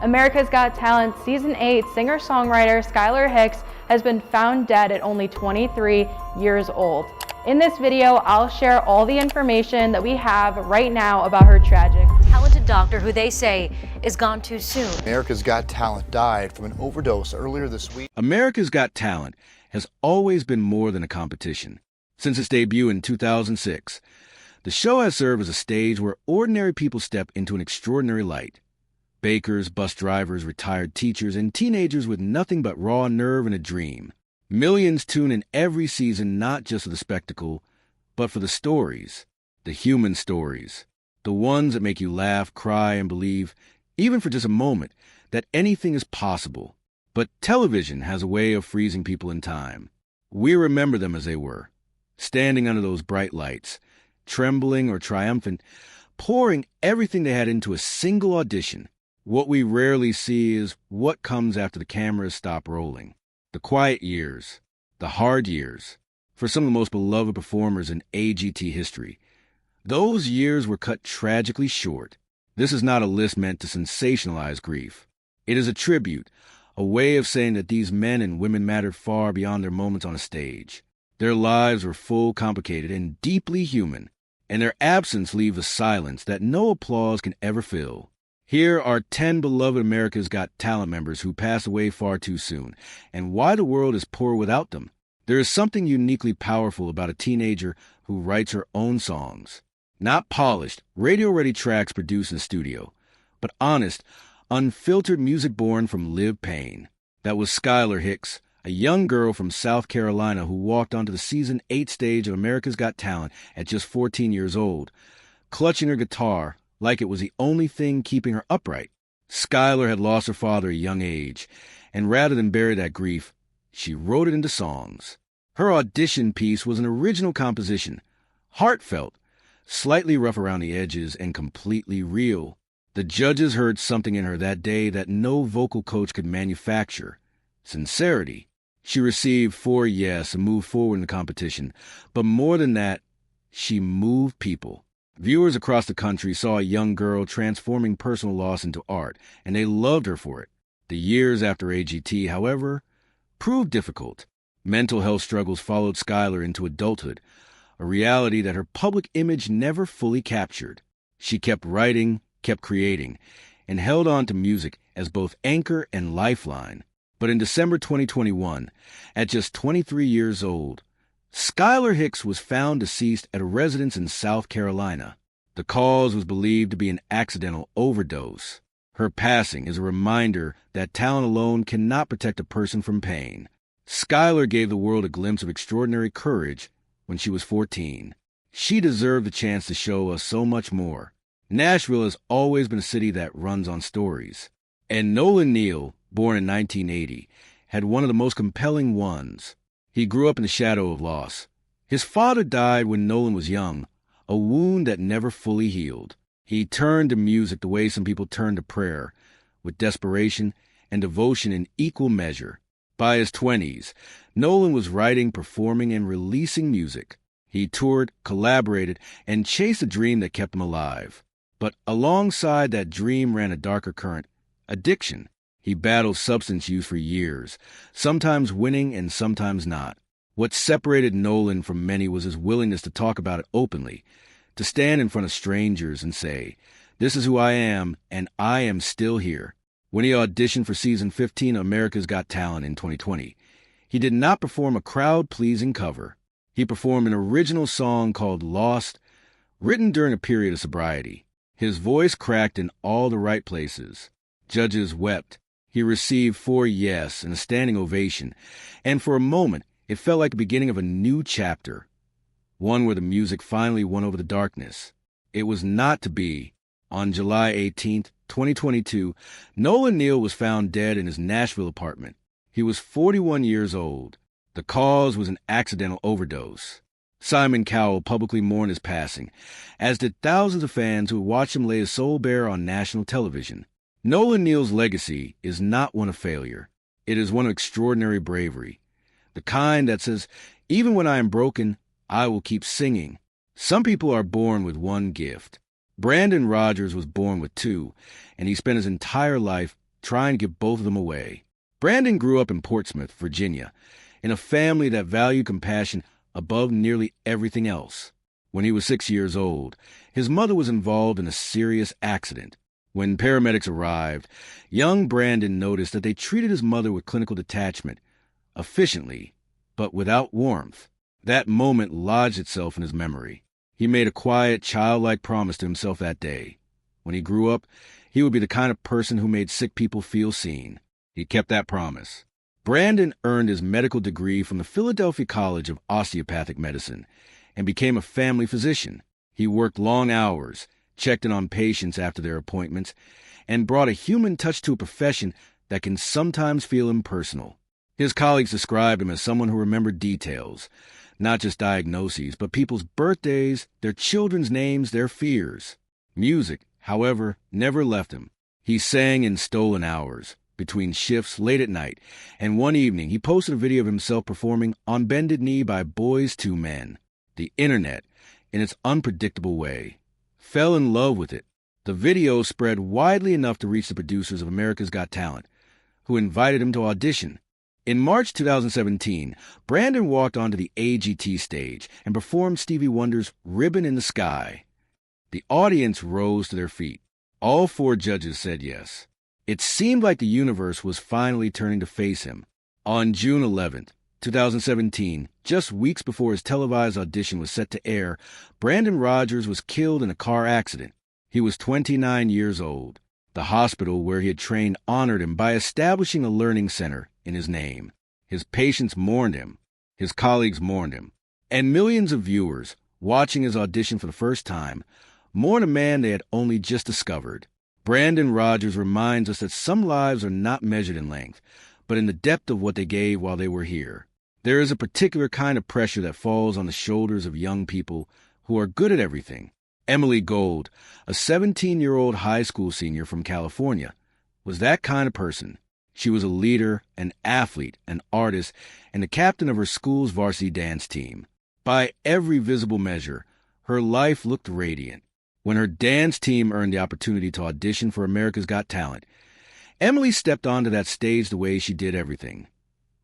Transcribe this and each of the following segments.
America's Got Talent Season 8 singer-songwriter Skylar Hicks has been found dead at only 23 years old. In this video, I'll share all the information that we have right now about her tragic. Talented doctor who they say is gone too soon. America's Got Talent died from an overdose earlier this week. America's Got Talent has always been more than a competition. Since its debut in 2006, the show has served as a stage where ordinary people step into an extraordinary light. Bakers, bus drivers, retired teachers, and teenagers with nothing but raw nerve and a dream. Millions tune in every season not just for the spectacle, but for the stories, the human stories, the ones that make you laugh, cry, and believe, even for just a moment, that anything is possible. But television has a way of freezing people in time. We remember them as they were, standing under those bright lights, trembling or triumphant, pouring everything they had into a single audition. What we rarely see is what comes after the cameras stop rolling. The quiet years, the hard years, for some of the most beloved performers in AGT history. Those years were cut tragically short. This is not a list meant to sensationalize grief. It is a tribute, a way of saying that these men and women mattered far beyond their moments on a stage. Their lives were full, complicated, and deeply human, and their absence leaves a silence that no applause can ever fill. Here are 10 beloved America's Got Talent members who passed away far too soon, and why the world is poor without them. There is something uniquely powerful about a teenager who writes her own songs. Not polished, radio-ready tracks produced in the studio, but honest, unfiltered music born from lived pain. That was Skylar Hicks, a young girl from South Carolina who walked onto the Season 8 stage of America's Got Talent at just 14 years old, clutching her guitar like it was the only thing keeping her upright. Skylar had lost her father at a young age, and rather than bury that grief, she wrote it into songs. Her audition piece was an original composition, heartfelt, slightly rough around the edges, and completely real. The judges heard something in her that day that no vocal coach could manufacture: sincerity. She received 4 yes and moved forward in the competition, but more than that, she moved people. Viewers across the country saw a young girl transforming personal loss into art, and they loved her for it. The years after AGT, however, proved difficult. Mental health struggles followed Skylar into adulthood, a reality that her public image never fully captured. She kept writing, kept creating, and held on to music as both anchor and lifeline. But in December 2021, at just 23 years old, Skylar Hicks was found deceased at a residence in South Carolina. The cause was believed to be an accidental overdose. Her passing is a reminder that talent alone cannot protect a person from pain. Skylar gave the world a glimpse of extraordinary courage when she was 14. She deserved the chance to show us so much more. Nashville has always been a city that runs on stories. And Nolan Neal, born in 1980, had one of the most compelling ones. He grew up in the shadow of loss. His father died when Nolan was young, a wound that never fully healed. He turned to music the way some people turn to prayer, with desperation and devotion in equal measure. By his 20s, Nolan was writing, performing, and releasing music. He toured, collaborated, and chased a dream that kept him alive. But alongside that dream ran a darker current: addiction. He battled substance use for years, sometimes winning and sometimes not. What separated Nolan from many was his willingness to talk about it openly, to stand in front of strangers and say, "This is who I am, and I am still here." When he auditioned for Season 15 of America's Got Talent in 2020, he did not perform a crowd-pleasing cover. He performed an original song called Lost, written during a period of sobriety. His voice cracked in all the right places. Judges wept. He received 4 yes and a standing ovation, and for a moment, it felt like the beginning of a new chapter, one where the music finally won over the darkness. It was not to be. On July 18th, 2022, Nolan Neal was found dead in his Nashville apartment. He was 41 years old. The cause was an accidental overdose. Simon Cowell publicly mourned his passing, as did thousands of fans who watched him lay his soul bare on national television. Nolan Neal's legacy is not one of failure. It is one of extraordinary bravery. The kind that says, even when I am broken, I will keep singing. Some people are born with one gift. Brandon Rogers was born with 2, and he spent his entire life trying to give both of them away. Brandon grew up in Portsmouth, Virginia, in a family that valued compassion above nearly everything else. When he was 6 years old, his mother was involved in a serious accident. When paramedics arrived, young Brandon noticed that they treated his mother with clinical detachment, efficiently, but without warmth. That moment lodged itself in his memory. He made a quiet, childlike promise to himself that day. When he grew up, he would be the kind of person who made sick people feel seen. He kept that promise. Brandon earned his medical degree from the Philadelphia College of Osteopathic Medicine and became a family physician. He worked long hours, checked in on patients after their appointments, and brought a human touch to a profession that can sometimes feel impersonal. His colleagues described him as someone who remembered details, not just diagnoses, but people's birthdays, their children's names, their fears. Music, however, never left him. He sang in stolen hours, between shifts late at night, and one evening he posted a video of himself performing On Bended Knee by Boys II Men. The internet, in its unpredictable way, fell in love with it. The video spread widely enough to reach the producers of America's Got Talent, who invited him to audition. In March 2017, Brandon walked onto the AGT stage and performed Stevie Wonder's Ribbon in the Sky. The audience rose to their feet. All 4 judges said yes. It seemed like the universe was finally turning to face him. On June 11th, 2017, just weeks before his televised audition was set to air, Brandon Rogers was killed in a car accident. He was 29 years old. The hospital where he had trained honored him by establishing a learning center in his name. His patients mourned him. His colleagues mourned him. And millions of viewers, watching his audition for the first time, mourned a man they had only just discovered. Brandon Rogers reminds us that some lives are not measured in length, but in the depth of what they gave while they were here. There is a particular kind of pressure that falls on the shoulders of young people who are good at everything. Emily Gold, a 17-year-old high school senior from California, was that kind of person. She was a leader, an athlete, an artist, and the captain of her school's varsity dance team. By every visible measure, her life looked radiant. When her dance team earned the opportunity to audition for America's Got Talent, Emily stepped onto that stage the way she did everything,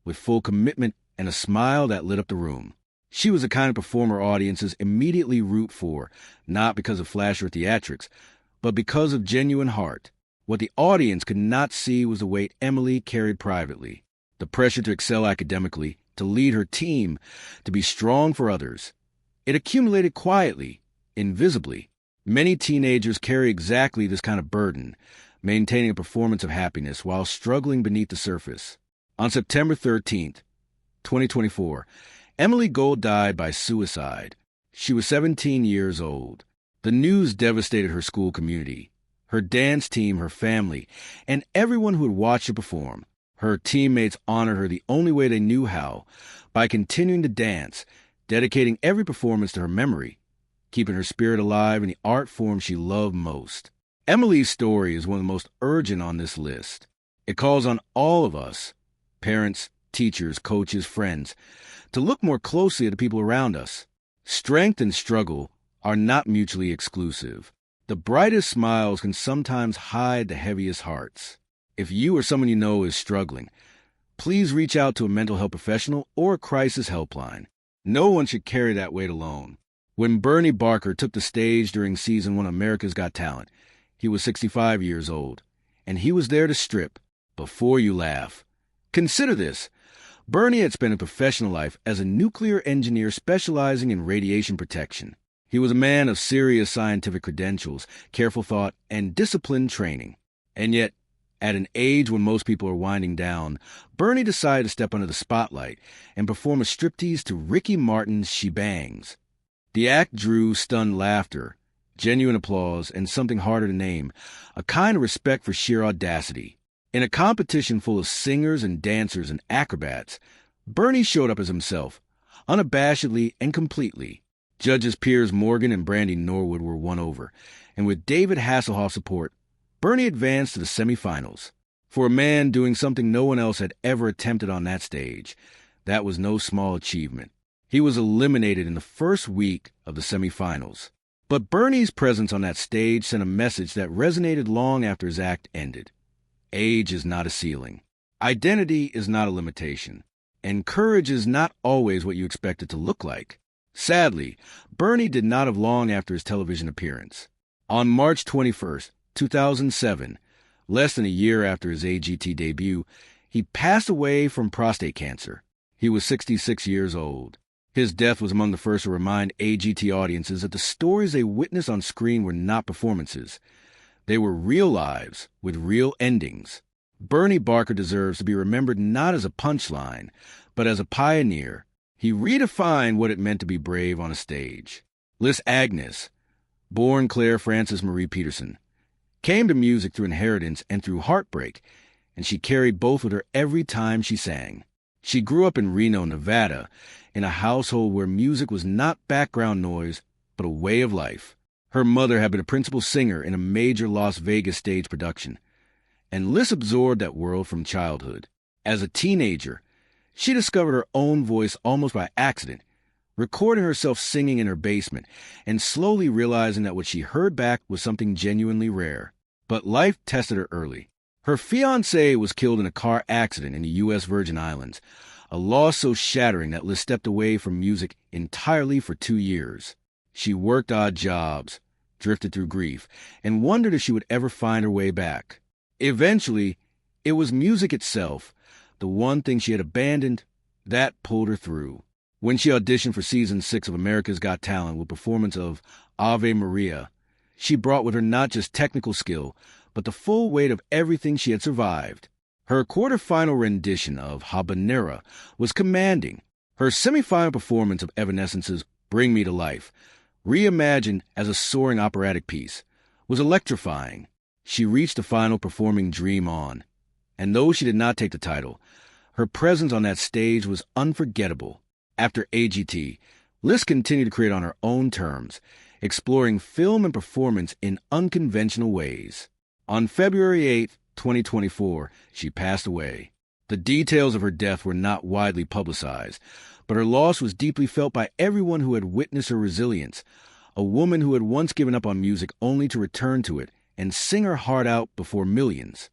with full commitment and a smile that lit up the room. She was the kind of performer audiences immediately root for, not because of flash or theatrics, but because of genuine heart. What the audience could not see was the weight Emily carried privately, the pressure to excel academically, to lead her team, to be strong for others. It accumulated quietly, invisibly. Many teenagers carry exactly this kind of burden, maintaining a performance of happiness while struggling beneath the surface. On September 13th, 2024, Emily Gold died by suicide. She was 17 years old. The news devastated her school community, her dance team, her family, and everyone who had watched her perform. Her teammates honored her the only way they knew how, by continuing to dance, dedicating every performance to her memory, keeping her spirit alive in the art form she loved most. Emily's story is one of the most urgent on this list. It calls on all of us, parents, teachers, coaches, friends, to look more closely at the people around us. Strength and struggle are not mutually exclusive. The brightest smiles can sometimes hide the heaviest hearts. If you or someone you know is struggling, please reach out to a mental health professional or a crisis helpline. No one should carry that weight alone. When Bernie Barker took the stage during season 1 of America's Got Talent, he was 65 years old, and he was there to strip. Before you laugh, consider this. Bernie had spent a professional life as a nuclear engineer specializing in radiation protection. He was a man of serious scientific credentials, careful thought, and disciplined training. And yet, at an age when most people are winding down, Bernie decided to step under the spotlight and perform a striptease to Ricky Martin's She Bangs. The act drew stunned laughter, genuine applause, and something harder to name, a kind of respect for sheer audacity. In a competition full of singers and dancers and acrobats, Bernie showed up as himself, unabashedly and completely. Judges Piers Morgan and Brandy Norwood were won over, and with David Hasselhoff's support, Bernie advanced to the semifinals. For a man doing something no one else had ever attempted on that stage, that was no small achievement. He was eliminated in the first week of the semifinals. But Bernie's presence on that stage sent a message that resonated long after his act ended. Age is not a ceiling. Identity is not a limitation. And courage is not always what you expect it to look like. Sadly, Bernie did not have long after his television appearance. On March 21st, 2007, less than a year after his AGT debut, he passed away from prostate cancer. He was 66 years old. His death was among the first to remind AGT audiences that the stories they witnessed on screen were not performances. They were real lives with real endings. Bernie Barker deserves to be remembered not as a punchline, but as a pioneer. He redefined what it meant to be brave on a stage. Liz Agnes, born Claire Frances Marie Peterson, came to music through inheritance and through heartbreak, and she carried both with her every time she sang. She grew up in Reno, Nevada, in a household where music was not background noise, but a way of life. Her mother had been a principal singer in a major Las Vegas stage production, and Liz absorbed that world from childhood. As a teenager, she discovered her own voice almost by accident, recording herself singing in her basement and slowly realizing that what she heard back was something genuinely rare. But life tested her early. Her fiancé was killed in a car accident in the U.S. Virgin Islands, a loss so shattering that Liz stepped away from music entirely for 2 years. She worked odd jobs, drifted through grief, and wondered if she would ever find her way back. Eventually, it was music itself, the one thing she had abandoned, that pulled her through. When she auditioned for Season 6 of America's Got Talent with performance of Ave Maria, she brought with her not just technical skill, but the full weight of everything she had survived. Her quarterfinal rendition of Habanera was commanding. Her semifinal performance of Evanescence's Bring Me to Life, reimagined as a soaring operatic piece, was electrifying. She reached the final performing Dream On, and though she did not take the title, her presence on that stage was unforgettable. After AGT, Liz continued to create on her own terms, exploring film and performance in unconventional ways. On February 8, 2024, she passed away. The details of her death were not widely publicized, but her loss was deeply felt by everyone who had witnessed her resilience, a woman who had once given up on music only to return to it and sing her heart out before millions.